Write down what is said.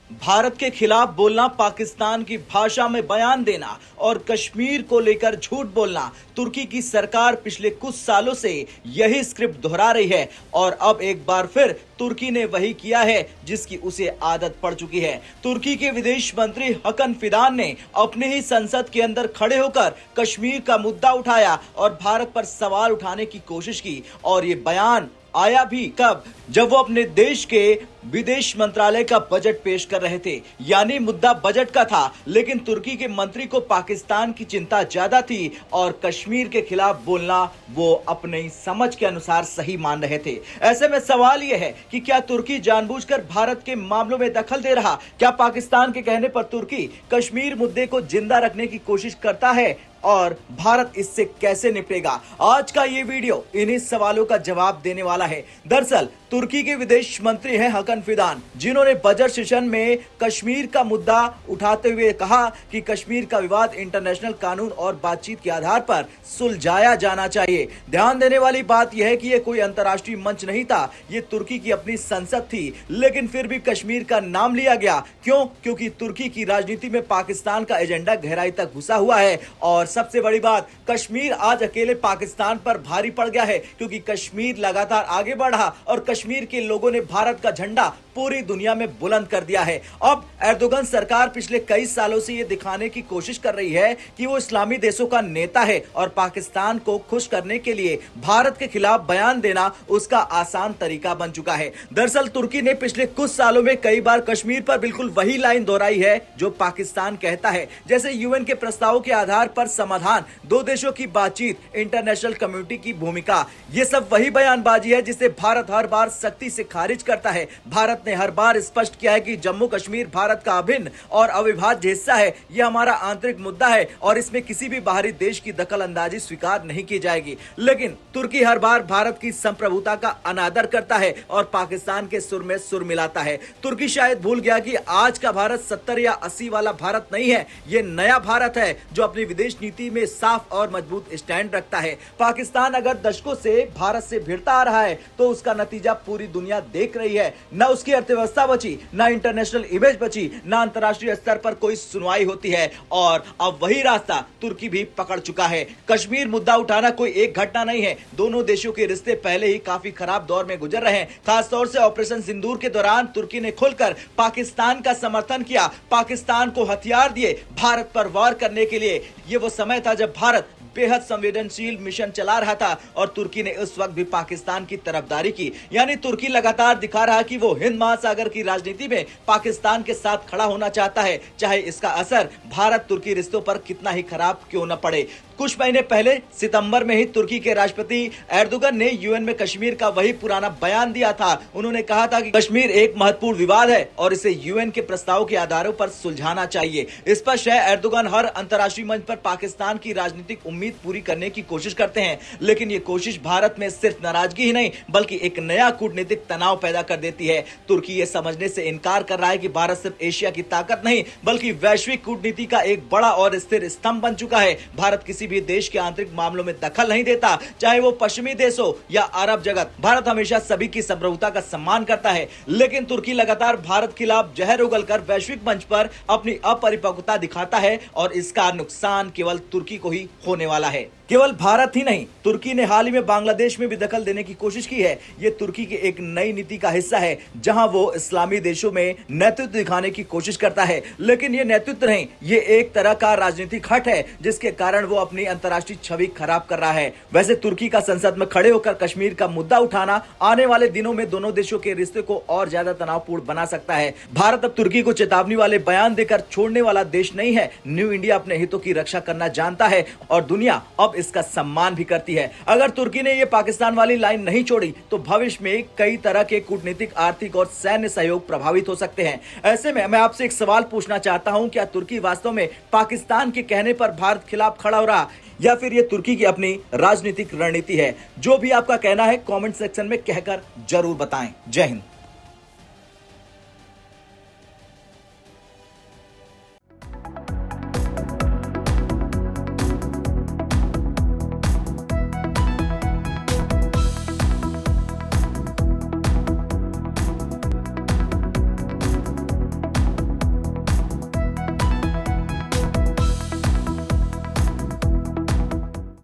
भारत के खिलाफ बोलना, पाकिस्तान की भाषा में बयान देना और कश्मीर को लेकर झूठ बोलना, तुर्की की सरकार पिछले कुछ सालों से यही स्क्रिप्ट दोहरा रही है और अब एक बार फिर तुर्की ने वही किया है जिसकी उसे आदत पड़ चुकी है। तुर्की के विदेश मंत्री हकन फिदान ने अपने ही संसद के अंदर खड़े होकर कश्मीर का मुद्दा उठाया और भारत पर सवाल उठाने की कोशिश की और ये बयान आया भी कब, जब वो अपने देश के विदेश मंत्रालय का बजट पेश कर रहे थे। यानी मुद्दा बजट का था, लेकिन तुर्की के मंत्री को पाकिस्तान की चिंता ज्यादा थी और कश्मीर के खिलाफ बोलना वो अपनी समझ के अनुसार सही मान रहे थे। ऐसे में सवाल यह है कि क्या तुर्की जानबूझकर भारत के मामलों में दखल दे रहा? क्या पाकिस्तान के कहने पर तुर्की कश्मीर मुद्दे को जिंदा रखने की कोशिश करता है और भारत इससे कैसे निपटेगा? आज का ये वीडियो इन्हीं सवालों का जवाब देने वाला है। दरअसल तुर्की के विदेश मंत्री हैं हकन फिदान, जिन्होंने बजट सेशन में कश्मीर का मुद्दा उठाते हुए कहा कि कश्मीर का विवाद इंटरनेशनल कानून और बातचीत के आधार पर सुलझाया जाना चाहिए। ध्यान देने वाली बात यह है कि यह कोई अंतर्राष्ट्रीय मंच नहीं था, ये तुर्की की अपनी संसद थी, लेकिन फिर भी कश्मीर का नाम लिया गया। क्यों? क्योंकि तुर्की की राजनीति में पाकिस्तान का एजेंडा गहराई तक घुसा हुआ है और सबसे बड़ी बात, कश्मीर आज अकेले पाकिस्तान पर भारी पड़ गया है क्योंकि कश्मीर लगातार आगे बढ़ा और कश्मीर के लोगों ने भारत का झंडा पूरी दुनिया में बुलंद कर दिया है। अब एर्दोगन सरकार पिछले कई सालों से यह दिखाने की कोशिश कर रही है कि वो इस्लामी देशों का नेता है और पाकिस्तान को खुश करने के लिए भारत के खिलाफ बयान देना उसका आसान तरीका बन चुका है। दरअसल तुर्की ने पिछले कुछ सालों में कई बार कश्मीर पर बिल्कुल वही लाइन दोहराई है जो पाकिस्तान कहता है, जैसे यूएन के प्रस्तावों के आधार पर समाधान, दो देशों की बातचीत, इंटरनेशनल कम्युनिटी की भूमिका। ये सब वही बयानबाजी है जिसे भारत हर बार सख्ती से खारिज करता है। भारत ने हर बार स्पष्ट किया है कि जम्मू कश्मीर भारत का अभिन्न और अविभाज्य हिस्सा है, यह हमारा आंतरिक मुद्दा है और इसमें किसी भी बाहरी देश की दखल अंदाजी स्वीकार नहीं की जाएगी। लेकिन तुर्की हर बार भारत की संप्रभुता का अनादर करता है और पाकिस्तान के सुर में सुर मिलाता है। तुर्की शायद भूल गया कि आज का भारत 70 या 80 वाला भारत नहीं है, ये नया भारत है जो अपनी विदेश नीति में साफ और मजबूत स्टैंड रखता है। पाकिस्तान अगर दशकों से भारत से भिड़ता आ रहा है तो उसका नतीजा पूरी दुनिया देख रही है। न उसकी अर्थव्यवस्था बची, न इंटरनेशनल इमेज बची, न अंतर्राष्ट्रीय स्तर पर कोई सुनवाई होती है और अब वही रास्ता तुर्की भी पकड़ चुका है। कश्मीर मुद्दा उठाना कोई एक घटना नहीं है, दोनों देशों के रिश्ते पहले ही काफी खराब दौर में गुजर रहे हैं। खासतौर से ऑपरेशन सिंदूर के दौरान तुर्की ने खुलकर पाकिस्तान का समर्थन किया, पाकिस्तान को हथियार दिए भारत पर वार करने के लिए। ये वो समय था जब भारत बेहद संवेदनशील मिशन चला रहा था और तुर्की ने उस वक्त भी पाकिस्तान की तरफदारी की। यानी तुर्की लगातार दिखा रहा कि वो हिंद महासागर की राजनीति में पाकिस्तान के साथ खड़ा होना चाहता है, चाहे इसका असर भारत तुर्की रिश्तों पर कितना ही खराब क्यों न पड़े। कुछ महीने पहले सितंबर में ही तुर्की के राष्ट्रपति एर्दोगन ने यूएन में कश्मीर का वही पुराना बयान दिया था। उन्होंने कहा था कि कश्मीर एक महत्वपूर्ण विवाद है और इसे यूएन के प्रस्ताव के आधारों पर सुलझाना चाहिए। स्पष्ट है, एर्दोगन हर अंतर्राष्ट्रीय मंच पर पाकिस्तान की राजनीतिक उम्मीद पूरी करने की कोशिश करते हैं, लेकिन ये कोशिश भारत में सिर्फ नाराजगी ही नहीं बल्कि एक नया कूटनीतिक तनाव पैदा कर देती है। तुर्की ये समझने से इनकार कर रहा है कि भारत सिर्फ एशिया की ताकत नहीं बल्कि वैश्विक कूटनीति का एक बड़ा और स्थिर स्तंभ बन चुका है। भारत किसी भी देश के आंतरिक मामलों में दखल नहीं देता, चाहे वो पश्चिमी देश हो या अरब जगत। भारत हमेशा सभी की संप्रभुता का सम्मान करता है, लेकिन तुर्की लगातार भारत खिलाफ जहर उगलकर वैश्विक मंच पर अपनी अपरिपक्वता दिखाता है और इसका नुकसान केवल तुर्की को ही होने वाला है। केवल भारत ही नहीं, तुर्की ने हाल ही में बांग्लादेश में भी दखल देने की कोशिश की है। ये तुर्की की एक नई नीति का हिस्सा है जहां वो इस्लामी देशों में नेतृत्व दिखाने की कोशिश करता है, लेकिन ये नेतृत्व नहीं, ये एक तरह का राजनीतिक हट है जिसके कारण वो अपनी अंतर्राष्ट्रीय छवि खराब कर रहा है। वैसे तुर्की का संसद में खड़े होकर कश्मीर का मुद्दा उठाना आने वाले दिनों में दोनों देशों के रिश्ते को और ज्यादा तनावपूर्ण बना सकता है। भारत अब तुर्की को चेतावनी वाले बयान देकर छोड़ने वाला देश नहीं है। न्यू इंडिया अपने हितों की रक्षा करना जानता है और दुनिया अब इसका सम्मान भी करती है। अगर तुर्की ने ये पाकिस्तान वाली लाइन नहीं छोड़ी तो भविष्य में कई तरह के कूटनीतिक, आर्थिक और सैन्य सहयोग प्रभावित हो सकते हैं। ऐसे में मैं आपसे एक सवाल पूछना चाहता हूं, क्या तुर्की वास्तव में पाकिस्तान के कहने पर भारत खिलाफ खड़ा हो रहा या फिर ये तुर्की की अपनी राजनीतिक रणनीति है? जो भी आपका कहना है कमेंट सेक्शन में कहकर जरूर बताएं। जय हिंद।